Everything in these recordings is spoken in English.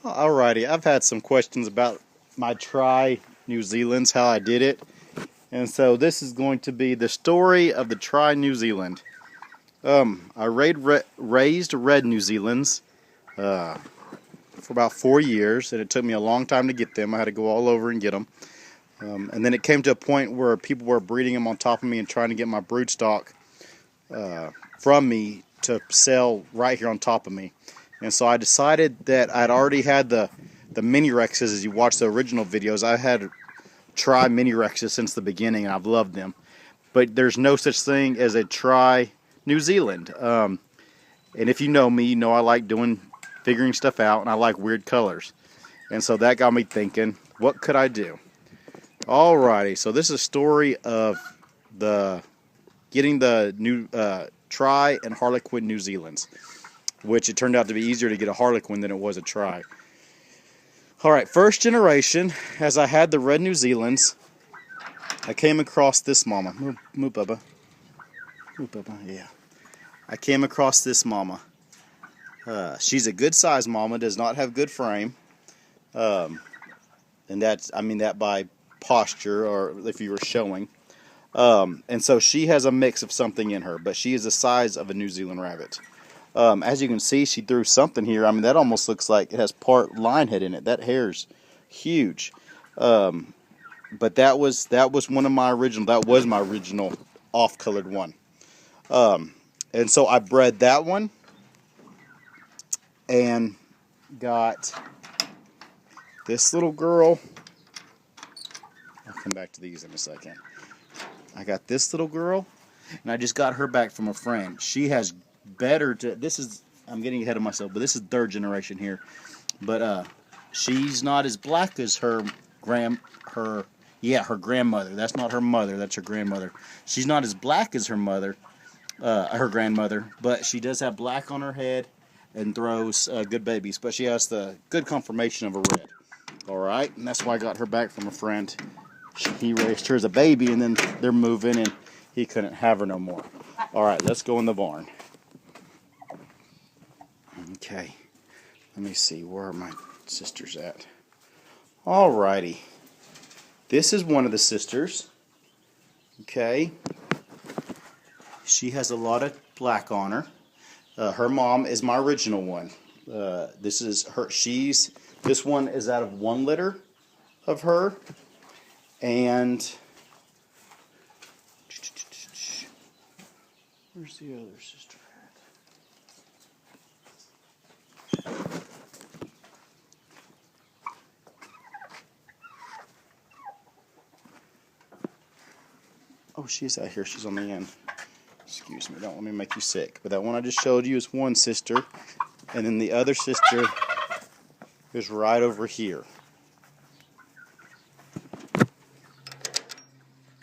Alrighty, I've had some questions about my try New Zealand's, how I did it. And so this is going to be the story of the try New Zealand. I raised red New Zealand's for about 4 years, and it took me a long time to get them. I had to go all over and get them. And then it came to a point where people were breeding them on top of me and trying to get my brood stock from me to sell right here on top of me. And so I decided that I'd already had the mini Rexes. As you watch the original videos, I had try mini Rexes since the beginning, and I've loved them. But there's no such thing as a try New Zealand. And if you know me, you know I like figuring stuff out, and I like weird colors. And so that got me thinking, what could I do? Alrighty, so this is a story of getting the new try and Harlequin New Zealands, which it turned out to be easier to get a Harlequin than it was a try. Alright, first generation, as I had the red New Zealands, I came across this mama. Move, Bubba. Move, Bubba, yeah. I came across this mama. She's a good size mama, does not have good frame. And I mean that by posture, or if you were showing. And so she has a mix of something in her, but she is the size of a New Zealand rabbit. As you can see, she threw something here. I mean, that almost looks like it has part lion head in it. That hair's huge. But that was one of my original. That was my original off-colored one. And so I bred that one and got this little girl. I'll come back to these in a second. I got this little girl, and I just got her back from a friend. She has better I'm getting ahead of myself, but this is third generation here. But she's not as black as her grandmother. That's not her mother, that's her grandmother. She's not as black as her grandmother, but she does have black on her head and throws good babies. But she has the good conformation of a red. Alright, and that's why I got her back from a friend. He raised her as a baby, and then they're moving, and he couldn't have her no more. Alright, let's go in the barn. Okay, let me see, where are my sisters at? Alrighty, this is one of the sisters. Okay, she has a lot of black on her. Her mom is my original one. This is her. This one is out of one litter of her, and where's the other sister at? Oh, she's out here. She's on the end. Excuse me, don't let me make you sick. But that one I just showed you is one sister, and then the other sister is right over here.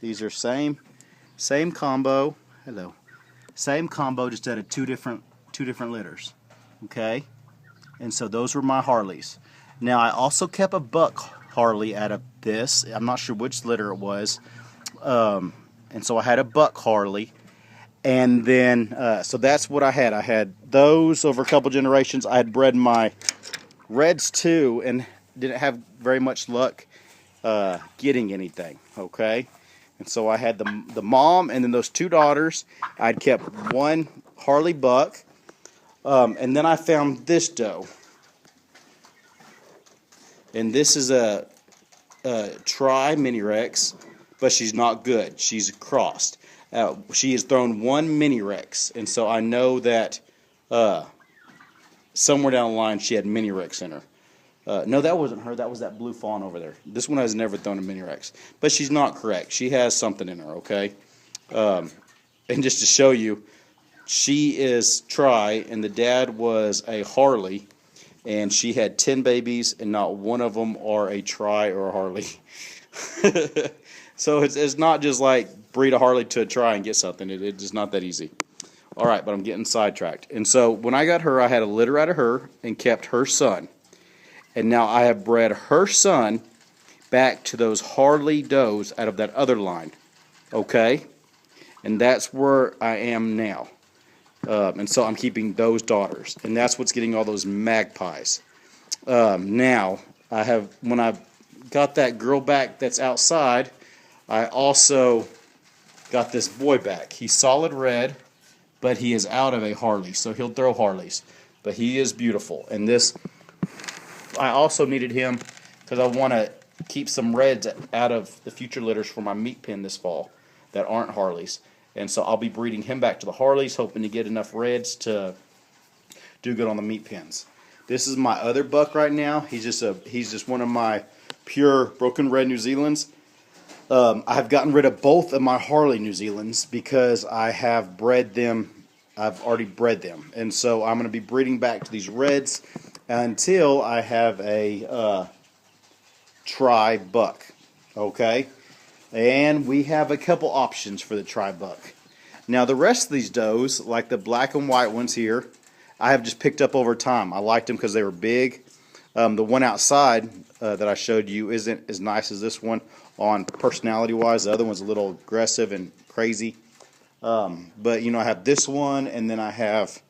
These are same combo. Hello. Same combo, just out of two different litters. Okay? And so those were my Harleys. Now I also kept a buck Harley out of this. I'm not sure which litter it was. And so I had a buck Harley. And then, so that's what I had. I had those over a couple generations. I had bred my reds too, and didn't have very much luck getting anything. Okay? And so I had the mom and then those two daughters. I'd kept one Harley buck. And then I found this doe. And this is a try mini Rex, but she's not good. She's crossed. She has thrown one mini Rex. And so I know that somewhere down the line she had mini Rex in her. No, that wasn't her. That was that blue fawn over there. This one has never thrown a mini Rex. But she's not correct. She has something in her, okay? And just to show you, she is try, and the dad was a Harley, and she had 10 babies, and not one of them are a try or a Harley. So it's not just like breed a Harley to a try and get something. It's not that easy. All right, but I'm getting sidetracked. And so when I got her, I had a litter out of her and kept her son. And now I have bred her son back to those Harley does out of that other line. Okay? And that's where I am now. And so I'm keeping those daughters. And that's what's getting all those magpies. Now, when I got that girl back that's outside, I also got this boy back. He's solid red, but he is out of a Harley, so he'll throw Harleys. But he is beautiful. And this, I also needed him because I want to keep some reds out of the future litters for my meat pen this fall that aren't Harleys. And so I'll be breeding him back to the Harleys, hoping to get enough reds to do good on the meat pens. This is my other buck right now. He's just one of my pure broken red New Zealands. I have gotten rid of both of my Harley New Zealands because I have bred them. I've already bred them, and so I'm going to be breeding back to these reds until I have a tri buck. Okay, and we have a couple options for the tri buck. Now the rest of these does, like the black and white ones here, I have just picked up over time. I liked them because they were big. The one outside that I showed you isn't as nice as this one on personality-wise. The other one's a little aggressive and crazy. But, you know, I have this one, and then I have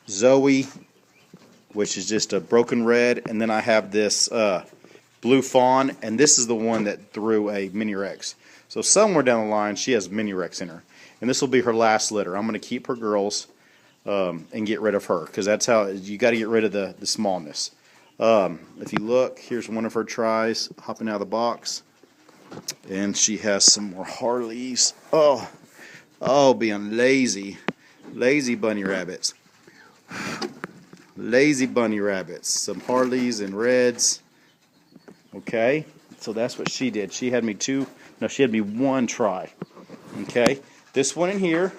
Zoe, which is just a broken red, and then I have this blue fawn, and this is the one that threw a mini Rex. So somewhere down the line, she has mini Rex in her. And this will be her last litter. I'm going to keep her girls and get rid of her, because that's how you got to get rid of the smallness. If you look, here's one of her tries hopping out of the box, and she has some more Harleys. Oh, being lazy bunny rabbits, lazy bunny rabbits. Some Harleys and reds. Okay, so that's what she did. She had me she had me one try. Okay, this one in here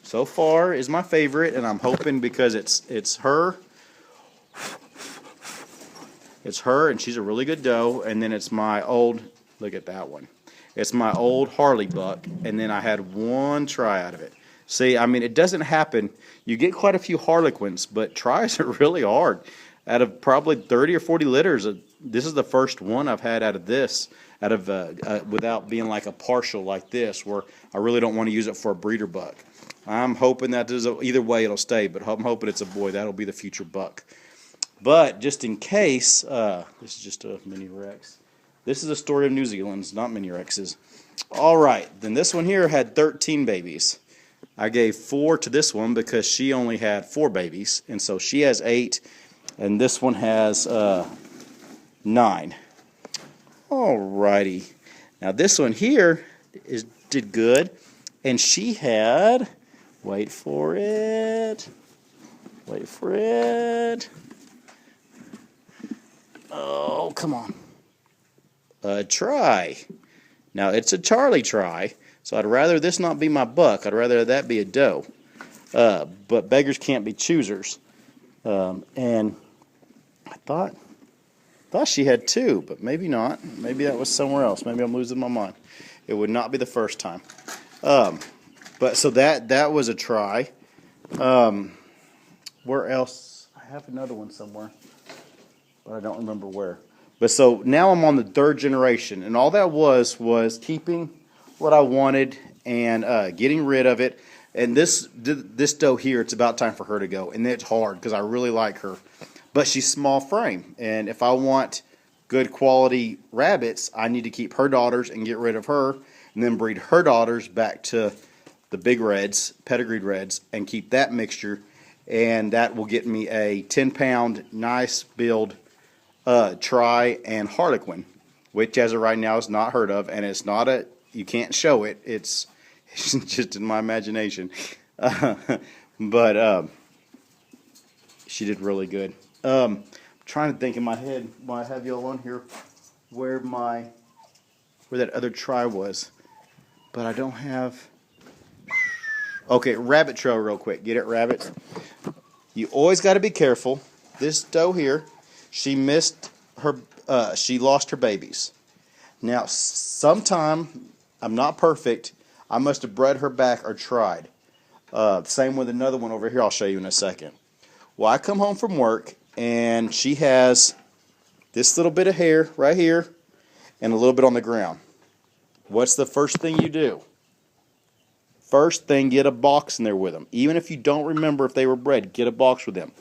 so far is my favorite, and I'm hoping because it's her. It's her, and she's a really good doe. And then it's my old, look at that one. It's my old Harley buck, and then I had one try out of it. See, I mean, it doesn't happen. You get quite a few Harlequins, but tries are really hard. Out of probably 30 or 40 litters, this is the first one I've had out of this, without being like a partial like this, where I really don't want to use it for a breeder buck. I'm hoping that either way it'll stay, but I'm hoping it's a boy. That'll be the future buck. But just in case, this is just a mini Rex. This is a story of New Zealand's, not mini Rexes. All right, then this one here had 13 babies. I gave 4 to this one because she only had 4 babies, and so she has 8, and this one has 9. All righty. Now this one here did good, and she had, wait for it. Oh, come on. A try. Now, it's a Charlie try, so I'd rather this not be my buck. I'd rather that be a doe. But beggars can't be choosers. And I thought she had 2, but maybe not. Maybe that was somewhere else. Maybe I'm losing my mind. It would not be the first time. But so that was a try. Where else? I have another one somewhere, but I don't remember where. But so now I'm on the 3rd generation, and all that was keeping what I wanted and getting rid of it. And this doe here, it's about time for her to go, and it's hard because I really like her, but she's small frame, and if I want good quality rabbits, I need to keep her daughters and get rid of her, and then breed her daughters back to the big reds, pedigreed reds, and keep that mixture, and that will get me a 10-pound nice build try and Harlequin, which as of right now is not heard of, and it's not you can't show it. It's just in my imagination. But she did really good. I'm trying to think in my head while I have y'all on here where that other try was, but I don't have. Okay, rabbit trail real quick. Get it, rabbits? You always got to be careful. This doe here, she missed her. She lost her babies. Now, sometime, I'm not perfect. I must have bred her back or tried. Same with another one over here. I'll show you in a second. Well, I come home from work, and she has this little bit of hair right here and a little bit on the ground. What's the first thing you do? First thing, get a box in there with them. Even if you don't remember if they were bred, get a box with them.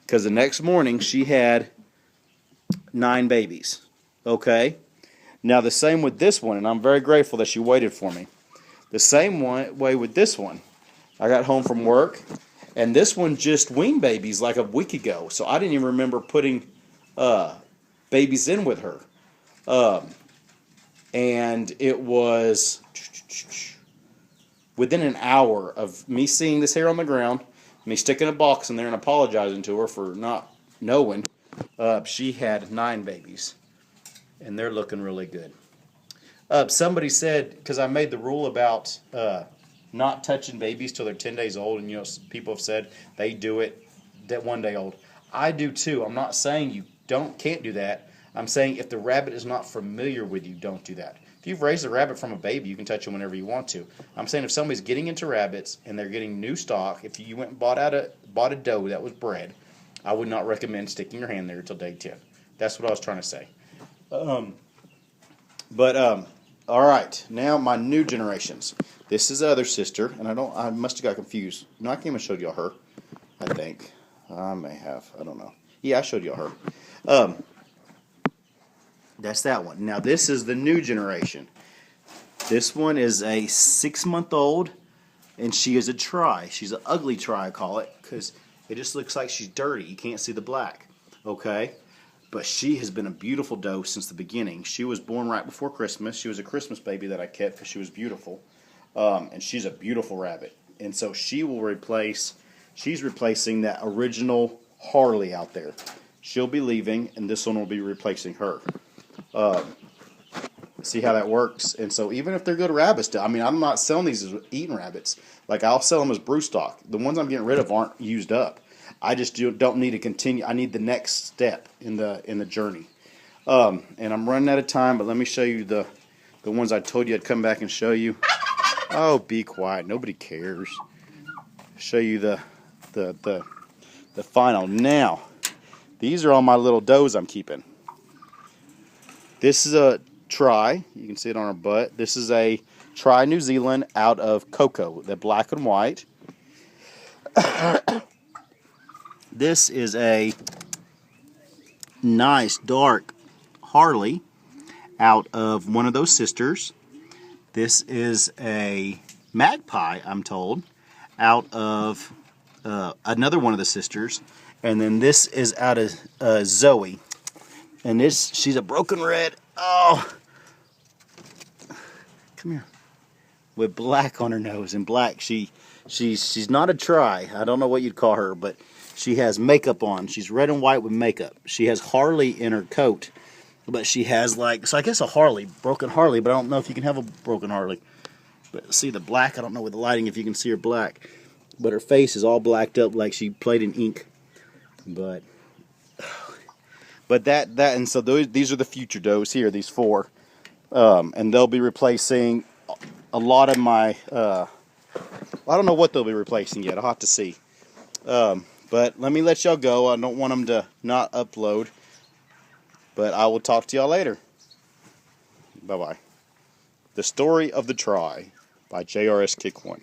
because the next morning she had 9 babies. Okay? Now the same with this one, and I'm very grateful that she waited for me. The same way with this one. I got home from work, and this one just weaned babies like a week ago, so I didn't even remember putting babies in with her. And it was within an hour of me seeing this hair on the ground, me sticking a box in there and apologizing to her for not knowing, she had 9 babies. And they're looking really good. Somebody said, because I made the rule about not touching babies till they're 10 days old, and people have said they do it at 1 day old. I do too. I'm not saying you can't do that. I'm saying if the rabbit is not familiar with you, don't do that. If you've raised a rabbit from a baby, you can touch them whenever you want to. I'm saying if somebody's getting into rabbits and they're getting new stock, if you went and bought a doe that was bred, I would not recommend sticking your hand there until day 10. That's what I was trying to say. All right, now my new generations. This is the other sister, and I must have got confused. No, I came and showed y'all her, I think. I may have, I don't know. Yeah, I showed y'all her. That's that one. Now this is the new generation. This one is a 6-month-old, and she is a try. She's an ugly try, I call it, because it just looks like she's dirty. You can't see the black, okay? But she has been a beautiful doe since the beginning. She was born right before Christmas. She was a Christmas baby that I kept because she was beautiful. And she's a beautiful rabbit. And so she's replacing that original Harley out there. She'll be leaving, and this one will be replacing her. See how that works? And so even if they're good rabbits, I mean, I'm not selling these as eating rabbits. Like, I'll sell them as brew stock. The ones I'm getting rid of aren't used up. I just don't need to continue. I need the next step in the journey. And I'm running out of time, but let me show you the ones I told you I'd come back and show you. Oh, be quiet. Nobody cares. Show you the final. Now, these are all my little does I'm keeping. This is a try. You can see it on her butt. This is a try New Zealand out of Cocoa. They're black and white. This is a nice dark Harley out of one of those sisters. This is a magpie, I'm told, out of another one of the sisters. And then this is out of Zoe. And she's a broken red. Oh, come here. With black on her nose and black. She's not a try. I don't know what you'd call her, but she has makeup on. She's red and white with makeup. She has Harley in her coat, but she has so I guess a Harley, broken Harley, but I don't know if you can have a broken Harley. But see the black, I don't know with the lighting if you can see her black. But her face is all blacked up like she played in ink. But and so these are the future does here, these 4. And they'll be replacing a lot of my, I don't know what they'll be replacing yet. I'll have to see. But let me let y'all go. I don't want them to not upload. But I will talk to y'all later. Bye-bye. The Story of the Try by JRS Kick 1.